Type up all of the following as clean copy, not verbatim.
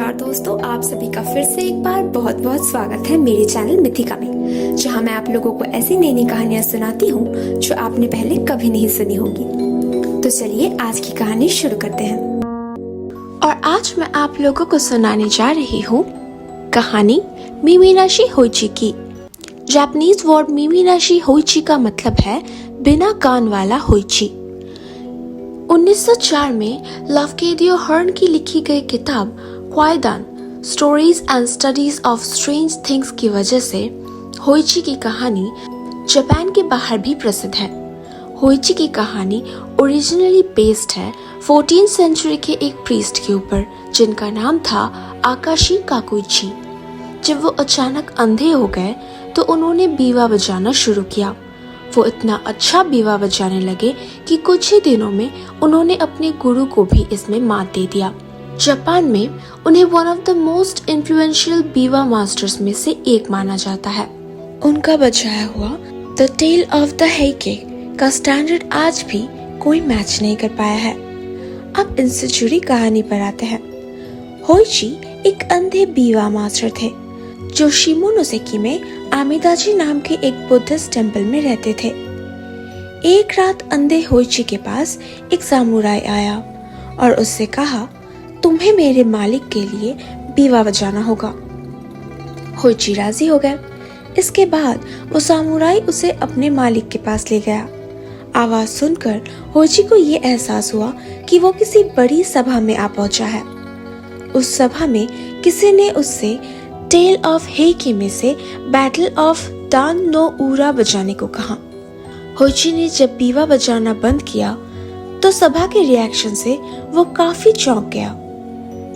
नमस्कार दोस्तों, आप सभी का फिर से एक बार बहुत बहुत स्वागत है मेरे चैनल मिथिका में, जहां मैं आप लोगों को ऐसी नई नई कहानियां सुनाती हूं जो आपने पहले कभी नहीं सुनी होंगी। तो चलिए आज की कहानी शुरू करते हैं। और आज मैं आप लोगों को सुनाने जा रही हूँ कहानी मिमीनाशी होइची की। जापानीज वर्ड मिमीनाशी होइची का मतलब है बिना कान वाला होइची। 1904 में लवकेदियो हर्न की लिखी गई किताब Kwaidan stories and studies of strange things की वजह से होइची की कहानी जापान के बाहर भी प्रसिद्ध है। होइची की कहानी ओरिजिनली बेस्ड है 14th सेंचुरी के एक प्रीस्ट के ऊपर जिनका नाम था आकाशी काकुइची। जब वो अचानक अंधे हो गए तो उन्होंने बीवा बजाना शुरू किया। वो इतना अच्छा बीवा बजाने लगे कि कुछ ही दिनों में उन्होंने अपने गुरु को भी इसमें मात दे दिया। जापान में उन्हें one of the most influential biwa masters में से एक माना जाता है। उनका बजाया हुआ द टेल ऑफ द हेike का स्टैंडर्ड आज भी कोई मैच नहीं कर पाया है। अब इनसे जुड़ी कहानी पर आते हैं। होइची एक अंधे बीवा मास्टर थे जो शिमोनोसेकी में आमिदाजी नाम के एक बुद्धिस्ट टेम्पल में रहते थे। एक रात अंधे होइची के पास एक सामुराई आया और उससे कहा, तुम्हें मेरे मालिक के लिए बीवा बजाना होगा। होइची राजी हो गए। इसके बाद वो सामुराई उसे अपने मालिक के पास ले गया। आवाज सुनकर होइची को ये एहसास हुआ कि वो किसी बड़ी सभा में आ पहुंचा है। उस सभा में किसी ने उससे टेल ऑफ हेike में से बैटल ऑफ डान नो उरा बजाने को कहा। होइची ने जब बीवा बजाना बंद किया तो सभा के रिएक्शन से वो काफी चौंक गया।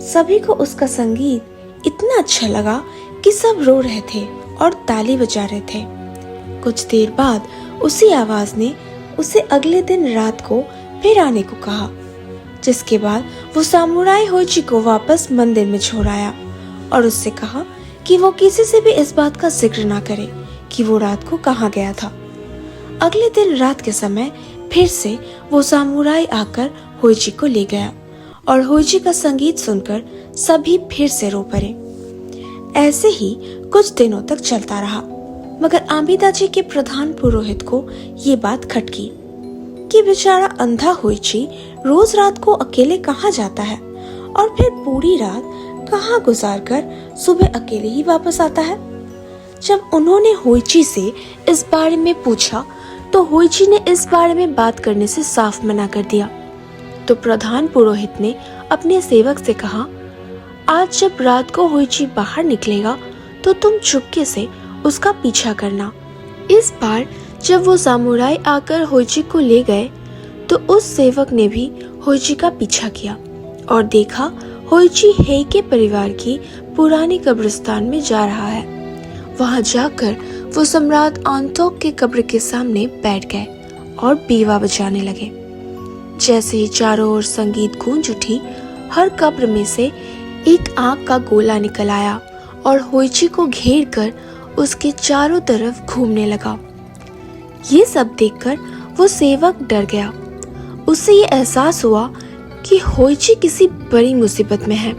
सभी को उसका संगीत इतना अच्छा लगा कि सब रो रहे थे और ताली बजा रहे थे। कुछ देर बाद उसी आवाज ने उसे अगले दिन रात को फिर आने को कहा, जिसके बाद वो सामुराई होइची को वापस मंदिर में छोड़ आया और उससे कहा कि वो किसी से भी इस बात का जिक्र ना करे कि वो रात को कहाँ गया था। अगले दिन रात के समय फिर से वो सामुराई आकर होइची को ले गया और होइची का संगीत सुनकर सभी फिर से रो पड़े। ऐसे ही कुछ दिनों तक चलता रहा, मगर आमिदाजी के प्रधान पुरोहित को ये बात खटकी कि बेचारा अंधा होइची रोज रात को अकेले कहाँ जाता है और फिर पूरी रात कहाँ गुजारकर सुबह अकेले ही वापस आता है। जब उन्होंने होइची से इस बारे में पूछा तो होइची ने इस बारे में बात करने से साफ मना कर दिया। तो प्रधान पुरोहित ने अपने सेवक से कहा, आज जब रात को होइची बाहर निकलेगा तो तुम चुपके से उसका पीछा करना। इस बार जब वो सामुराई आकर होइची को ले गए तो उस सेवक ने भी होइची का पीछा किया और देखा होइची हेike परिवार की पुरानी कब्रिस्तान में जा रहा है। वहां जाकर वो सम्राट आंटोक के कब्र के सामने बैठ गए और बीवा बजाने लगे। जैसे ही चारों ओर संगीत गूंज उठी, हर कब्र में से एक आंख का गोला निकल आया और होइची को घेर कर उसके चारों तरफ घूमने लगा। ये सब देखकर वो सेवक डर गया। उसे ये एहसास हुआ कि होइची किसी बड़ी मुसीबत में है।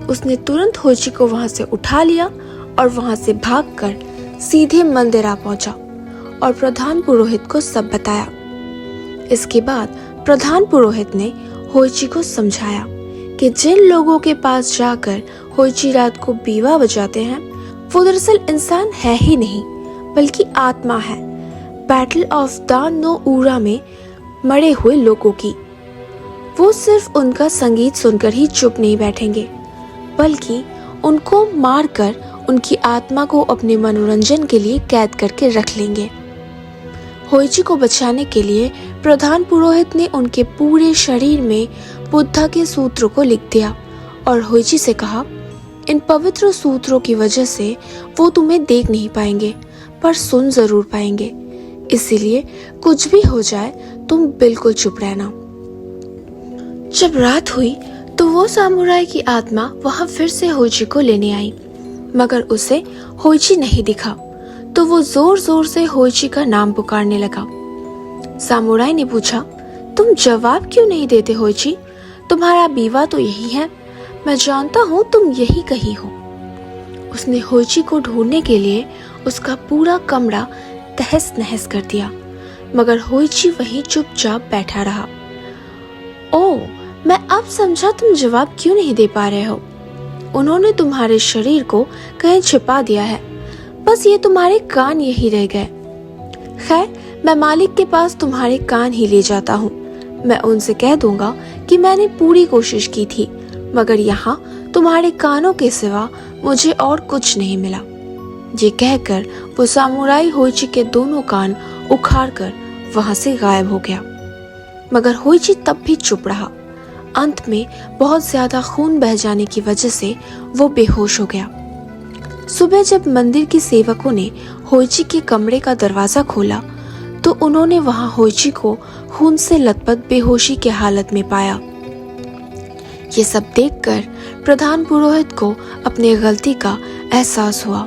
उसने तुरंत होइची को वहां से उठा लिया और वहां से भागकर सीधे मंदिर आ पहुंचा और प्रधान पुरोहित को सब बताया। इसके बाद प्रधान पुरोहित ने होइची को समझाया कि जिन लोगों के पास जाकर होइची रात को बीवा बजाते हैं वो दरअसल इंसान है ही नहीं बल्कि आत्मा है, बैटल ऑफ डान नो उरा में मरे हुए लोगों की। वो सिर्फ उनका संगीत सुनकर ही चुप नहीं बैठेंगे बल्कि उनको मारकर उनकी आत्मा को अपने मनोरंजन के लिए कैद करके रख लेंगे। होइची को बचाने के लिए प्रधान पुरोहित ने उनके पूरे शरीर में बुद्धा के सूत्रों को लिख दिया और होइची से कहा, इन पवित्र सूत्रों की वजह से वो तुम्हें देख नहीं पाएंगे पर सुन जरूर पाएंगे, इसीलिए कुछ भी हो जाए तुम बिल्कुल चुप रहना। जब रात हुई तो वो सामुराई की आत्मा वहां फिर से होइची को लेने आई, मगर उसे होइची नहीं दिखा तो वो जोर जोर से होइची का नाम पुकारने लगा। सामुराई ने पूछा, तुम जवाब क्यों नहीं देते होइची? तुम्हारा बीवा तो यही है, मैं जानता हूँ तुम यही कहीं हो। उसने होइची को ढूंढने के लिए उसका पूरा कमरा तहस नहस कर दिया, मगर होइची वहीं चुपचाप बैठा रहा। ओह, मैं अब समझा तुम जवाब क्यों नहीं दे पा रहे हो। उन्होंने तुम्हारे शरीर को कहीं छिपा दिया है, बस ये तुम्हारे कान यही रह गए। खैर, मैं मालिक के पास तुम्हारे कान ही ले जाता हूँ। मैं उनसे कह दूंगा कि मैंने पूरी कोशिश की थी, मगर यहाँ तुम्हारे कानों के सिवा मुझे और कुछ नहीं मिला। ये कहकर वो सामुराई होइची के दोनों कान उखाड़कर वहां से गायब हो गया। मगर होइची तब भी चुप रहा। अंत में बहुत ज्यादा खून बह जाने की वजह से वो बेहोश हो गया। सुबह जब मंदिर के सेवकों ने होइची के कमरे का दरवाजा खोला तो उन्होंने वहां होइची को खून से लथपथ बेहोशी के हालत में पाया। ये सब देखकर प्रधान पुरोहित को अपनी गलती का एहसास हुआ।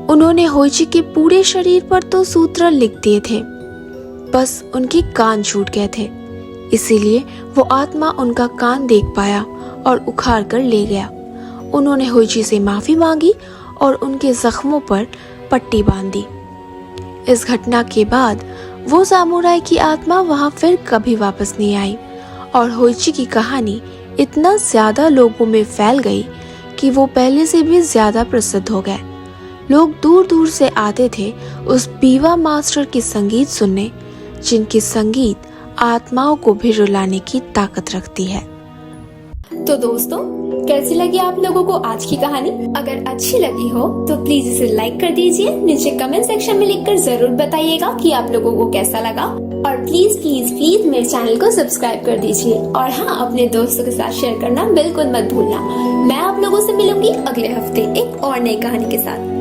उन्होंने होइची के पूरे शरीर पर तो सूत्र लिख दिए थे, बस उनके कान छूट गए थे। इसीलिए वो आत्मा उनका कान देख पाया और उखाड़ कर ले गया। उन्होंने होइची से माफी मांगी और उनके जख्मों पर पट्टी बांध दी। इस घटना के बाद वो सामुराई की आत्मा वहां फिर कभी वापस नहीं आई और होइची की कहानी इतना ज्यादा लोगों में फैल गई कि वो पहले से भी ज्यादा प्रसिद्ध हो गए। लोग दूर दूर से आते थे उस बीवा मास्टर की संगीत सुनने, जिनकी संगीत आत्माओं को भी रुलाने की ताकत रखती है। तो दोस्तों, कैसी लगी आप लोगों को आज की कहानी? अगर अच्छी लगी हो तो प्लीज इसे लाइक कर दीजिए। नीचे कमेंट सेक्शन में लिखकर जरूर बताइएगा कि आप लोगों को कैसा लगा। और प्लीज प्लीज प्लीज मेरे चैनल को सब्सक्राइब कर दीजिए। और हाँ, अपने दोस्तों के साथ शेयर करना बिल्कुल मत भूलना। मैं आप लोगों से मिलूंगी अगले हफ्ते एक और नई कहानी के साथ।